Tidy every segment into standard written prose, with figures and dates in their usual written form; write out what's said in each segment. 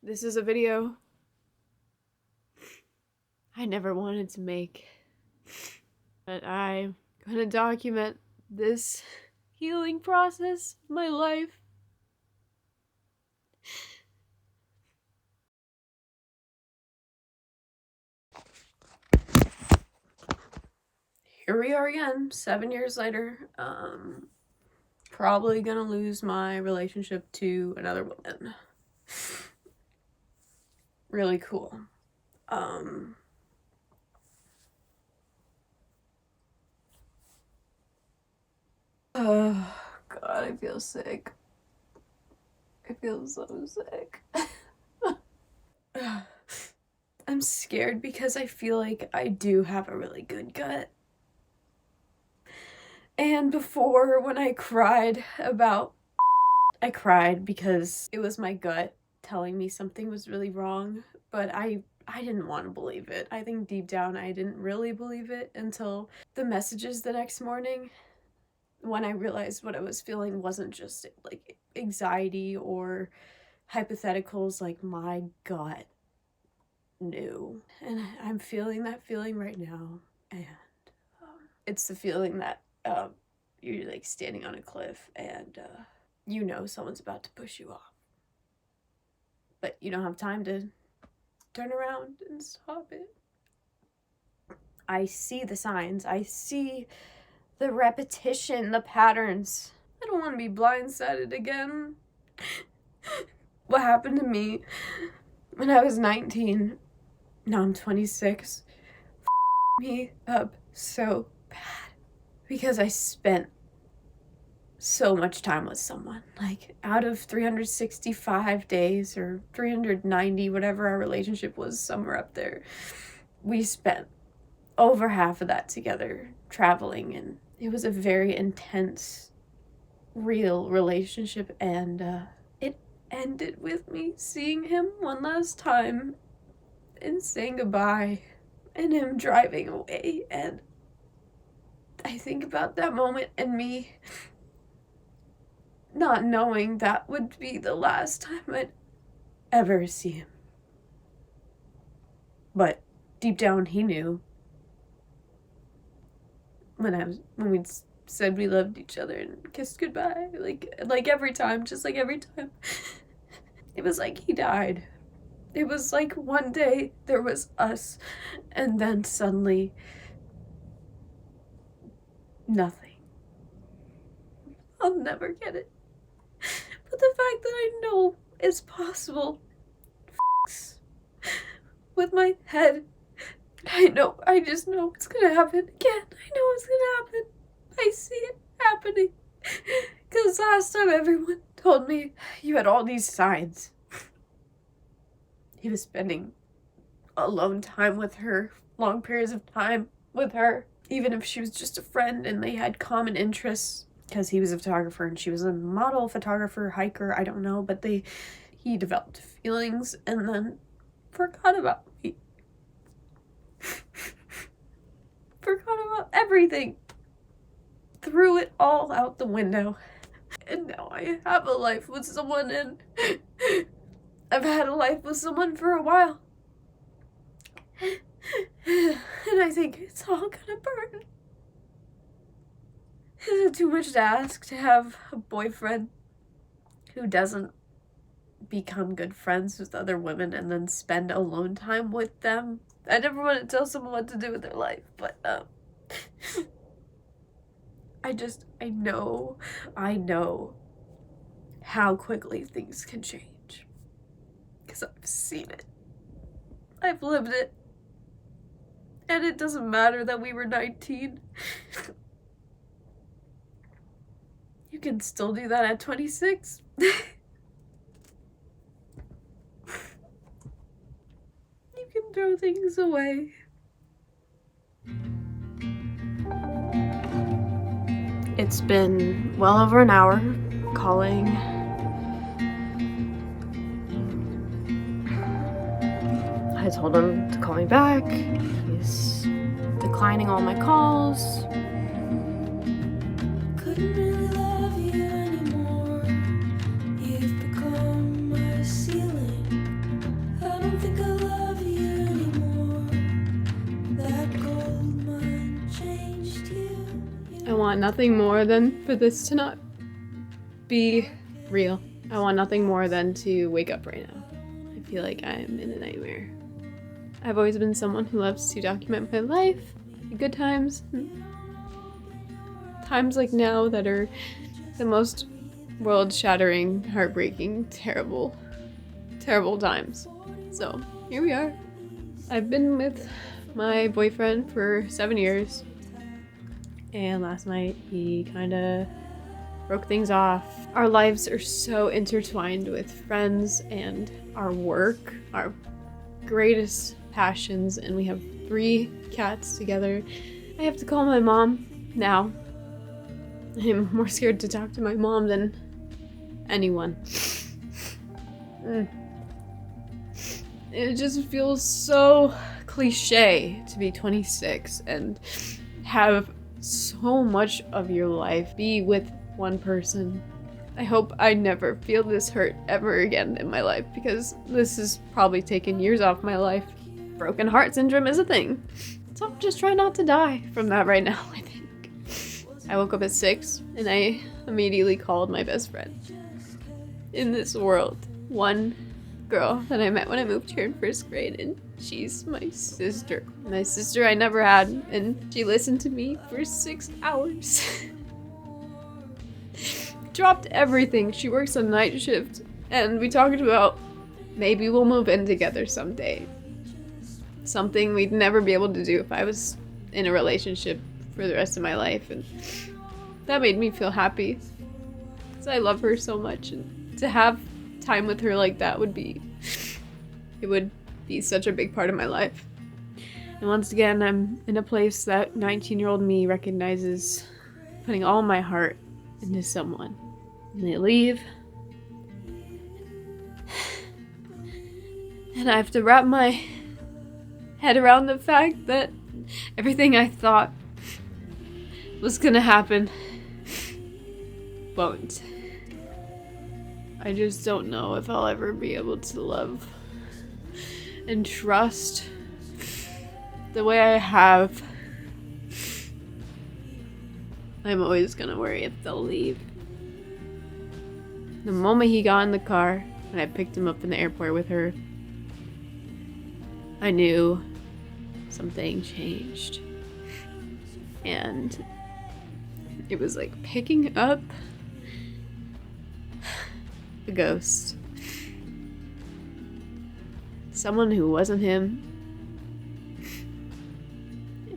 This is a video I never wanted to make, but I'm gonna document this healing process of my life. Here we are again, 7 years later. Probably gonna lose my relationship to another woman. Really cool. Oh God, I feel sick. I feel so sick. I'm scared because I feel like I do have a really good gut. And before, when I cried because it was my gut telling me something was really wrong, but I didn't want to believe it. I think deep down I didn't really believe it until the messages the next morning, when I realized what I was feeling wasn't just like anxiety or hypotheticals. Like, my gut knew. And I'm feeling that feeling right now. And it's the feeling that you're like standing on a cliff and you know someone's about to push you off, but you don't have time to turn around and stop it. I see the signs. I see the repetition, the patterns. I don't want to be blindsided again. What happened to me when I was 19, now I'm 26, me up so bad because I spent so much time with someone. Like, out of 365 days or 390, whatever our relationship was, somewhere up there, we spent over half of that together traveling, and it was a very intense, real relationship. And it ended with me seeing him one last time and saying goodbye and him driving away. And I think about that moment and me not knowing that would be the last time I'd ever see him. But deep down he knew. When we said we loved each other and kissed goodbye, like every time, just like every time, it was like he died. It was like one day there was us, and then suddenly nothing. I'll never get it. But the fact that I know it's possible with my head, I just know it's gonna happen again. I know it's gonna happen. I see it happening. Because last time everyone told me you had all these signs. He was spending alone time with her, long periods of time with her, even if she was just a friend and they had common interests. Because he was a photographer and she was a model, photographer, hiker, I don't know, but he developed feelings and then forgot about me. Forgot about everything. Threw it all out the window. And now I have a life with someone, and I've had a life with someone for a while. And I think it's all gonna burn. Is it too much to ask to have a boyfriend who doesn't become good friends with other women and then spend alone time with them? I never want to tell someone what to do with their life, but I know how quickly things can change. Because I've seen it. I've lived it. And it doesn't matter that we were 19. You can still do that at 26. You can throw things away. It's been well over an hour calling. I told him to call me back. He's declining all my calls. Couldn't really love you anymore. You've become my ceiling. want nothing more than for this to not be real. I want nothing more than to wake up right now. I feel like I'm in a nightmare. I've always been someone who loves to document my life, good times, times like now that are the most world-shattering, heartbreaking, terrible times. So here we are. I've been with my boyfriend for 7 years, and last night he kind of broke things off. Our lives are so intertwined with friends and our work, our greatest passions, and we have 3 cats together. I have to call my mom now. I'm more scared to talk to my mom than anyone. It just feels so cliche to be 26 and have so much of your life be with one person. I hope I never feel this hurt ever again in my life, because this has probably taken years off my life. Broken heart syndrome is a thing. So I'm just trying not to die from that right now, I think. I woke up at 6 and I immediately called my best friend in this world. One girl that I met when I moved here in 1st grade, and she's my sister. My sister I never had, and she listened to me for 6 hours. Dropped everything. She works a night shift, and we talked about maybe we'll move in together someday. Something we'd never be able to do if I was in a relationship for the rest of my life, and that made me feel happy because I love her so much, and to have time with her like that would be such a big part of my life. And once again, I'm in a place that 19-year-old me recognizes putting all my heart into someone, and they leave, and I have to wrap my head around the fact that everything I thought was gonna happen won't. I just don't know if I'll ever be able to love and trust the way I have. I'm always gonna worry if they'll leave. The moment he got in the car and I picked him up in the airport with her, I knew something changed. And it was like picking up a ghost. Someone who wasn't him.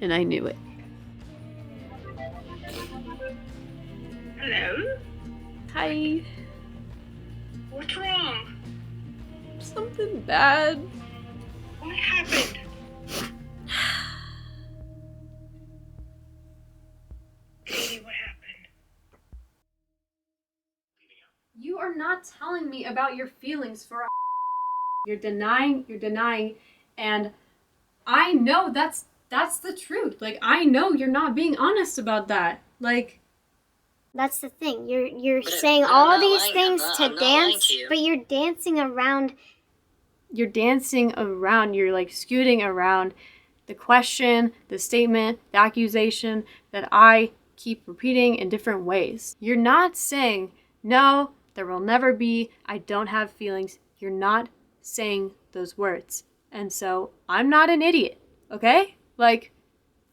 And I knew it. Hello? Hi. What's wrong? Something bad. What happened? Baby, what happened? You are not telling me about your feelings for you're denying, and I know that's the truth. Like, I know you're not being honest about that. Like, that's the thing. You're saying all these things to dance, but you're dancing around. You're dancing around. You're like scooting around the question, the statement, the accusation that I keep repeating in different ways. You're not saying, no, there will never be, I don't have feelings. You're not saying those words. And so I'm not an idiot, okay? Like,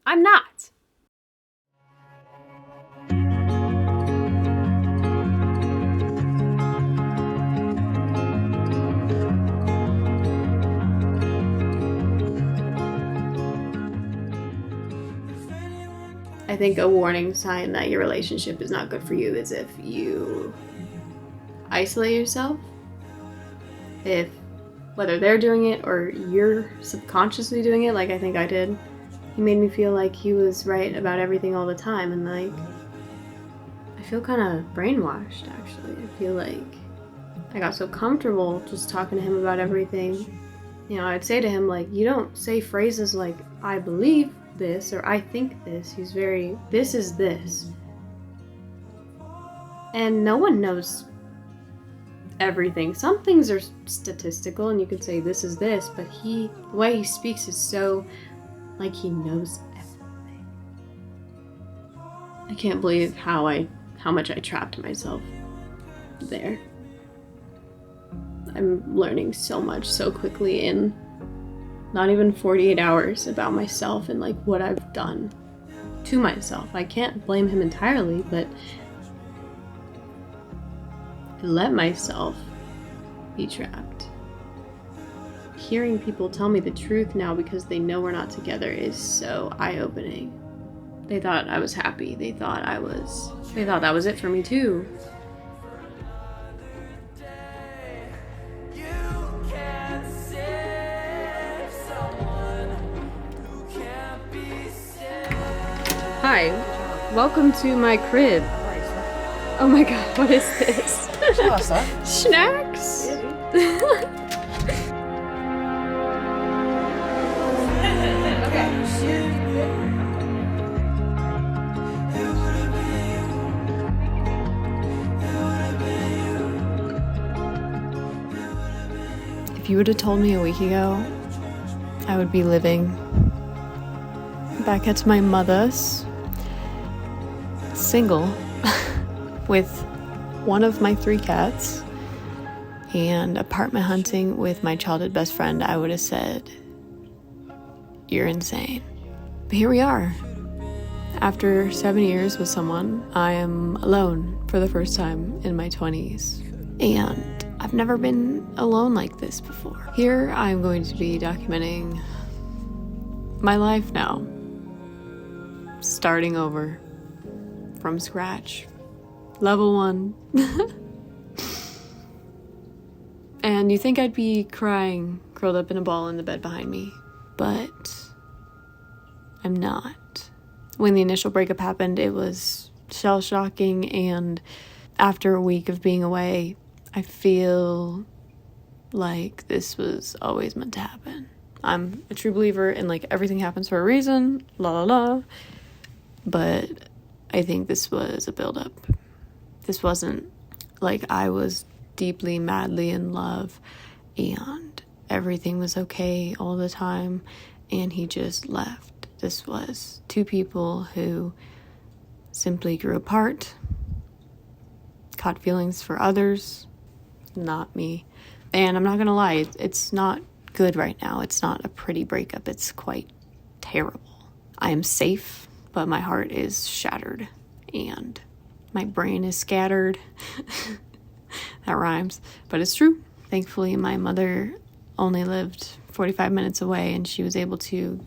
I'm not. I think a warning sign that your relationship is not good for you is if you isolate yourself. If whether they're doing it or you're subconsciously doing it, like I think I did, he made me feel like he was right about everything all the time, and like I feel kind of brainwashed actually. I feel like I got so comfortable just talking to him about everything. You know, I'd say to him, like, you don't say phrases like, I believe this or I think this. He's very, this is this. And no one knows everything. Some things are statistical and you can say this is this, but the way he speaks is so like he knows everything. I can't believe how much I trapped myself there. I'm learning so much so quickly in not even 48 hours about myself and like what I've done to myself. I can't blame him entirely, but I let myself be trapped. Hearing people tell me the truth now because they know we're not together is so eye-opening. They thought I was happy. They thought that was it for me too. Hi, welcome to my crib. Oh my god, what is this? Snacks? If you would have told me a week ago, I would be living back at my mother's, single, with one of my 3 cats, and apartment hunting with my childhood best friend, I would have said, you're insane. But here we are. After 7 years with someone, I am alone for the first time in my 20s. And I've never been alone like this before. Here I'm going to be documenting my life now. Starting over from scratch. Level 1. And you think I'd be crying, curled up in a ball in the bed behind me, but I'm not. When the initial breakup happened, it was shell-shocking, and after a week of being away, I feel like this was always meant to happen. I'm a true believer in like everything happens for a reason, la la la, but I think this was a build-up. This wasn't like I was deeply, madly in love and everything was okay all the time and he just left. This was 2 people who simply grew apart, caught feelings for others, not me. And I'm not gonna lie, it's not good right now. It's not a pretty breakup. It's quite terrible. I am safe, but my heart is shattered and my brain is scattered. That rhymes, but it's true. Thankfully, my mother only lived 45 minutes away and she was able to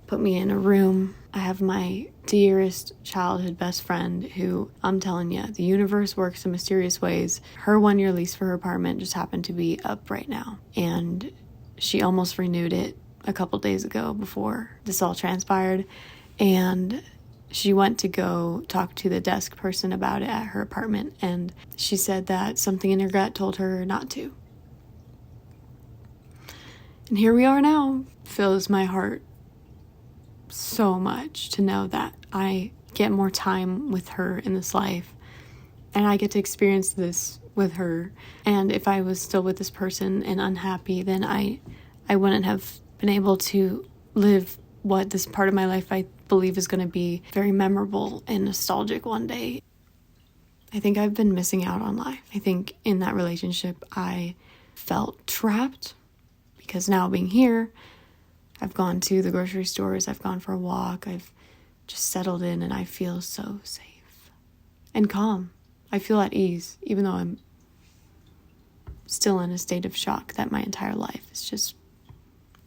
put me in a room. I have my dearest childhood best friend who, I'm telling you, the universe works in mysterious ways. Her 1-year lease for her apartment just happened to be up right now. And she almost renewed it a couple days ago before this all transpired. And she went to go talk to the desk person about it at her apartment. And she said that something in her gut told her not to. And here we are now. Fills my heart so much to know that I get more time with her in this life and I get to experience this with her. And if I was still with this person and unhappy, then I wouldn't have been able to live what this part of my life I believe is going to be very memorable and nostalgic one day. I think I've been missing out on life. I think in that relationship I felt trapped because now being here, I've gone to the grocery stores, I've gone for a walk, I've just settled in and I feel so safe and calm. I feel at ease, even though I'm still in a state of shock that my entire life is just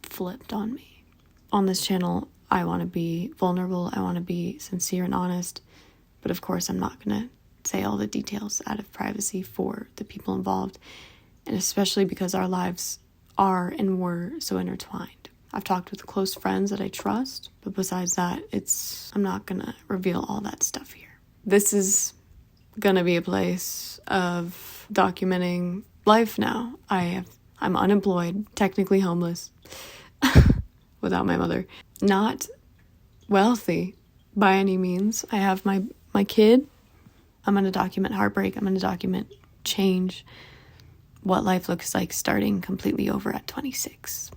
flipped on me. On this channel, I want to be vulnerable, I want to be sincere and honest, but of course I'm not going to say all the details out of privacy for the people involved, and especially because our lives are and were so intertwined. I've talked with close friends that I trust, but besides that, I'm not gonna reveal all that stuff here. This is gonna be a place of documenting life now. I'm unemployed, technically homeless, without my mother. Not wealthy by any means. I have my kid. I'm gonna document heartbreak. I'm gonna document change, what life looks like starting completely over at 26.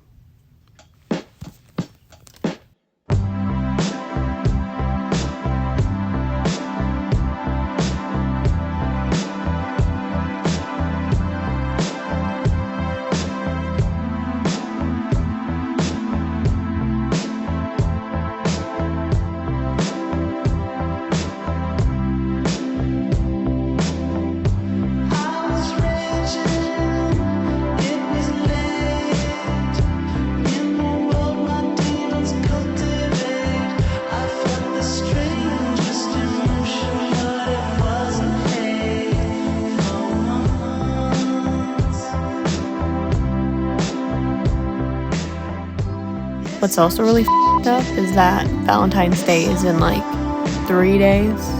What's also really f***ed up is that Valentine's Day is in like 3 days.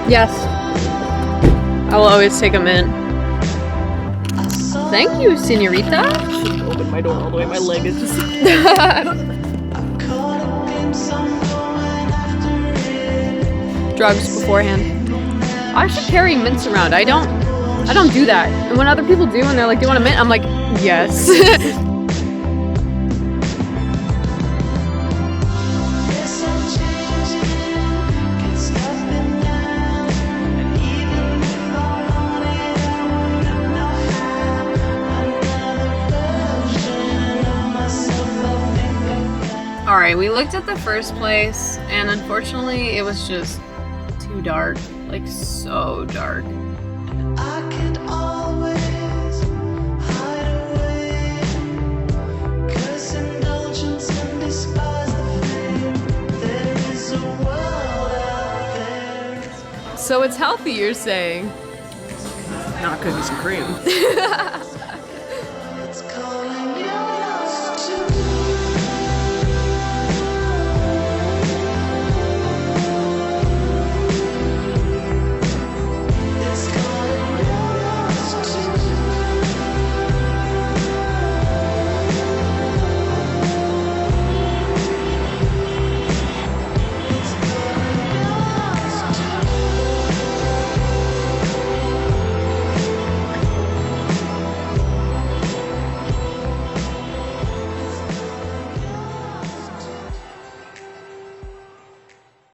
Yes. I will always take a mint. Thank you, senorita. Open my door all the way. My leg is just. Drugs beforehand. I should carry mints around. I don't do that. And when other people do and they're like, "Do you want a mint?" I'm like, "Yes." Alright, we looked at the first place, and unfortunately it was just too dark. Like, so dark. I could always hide away, 'cause indulgence and despise the fame. There is a world out there. So it's healthy, you're saying? Not cookies and cream.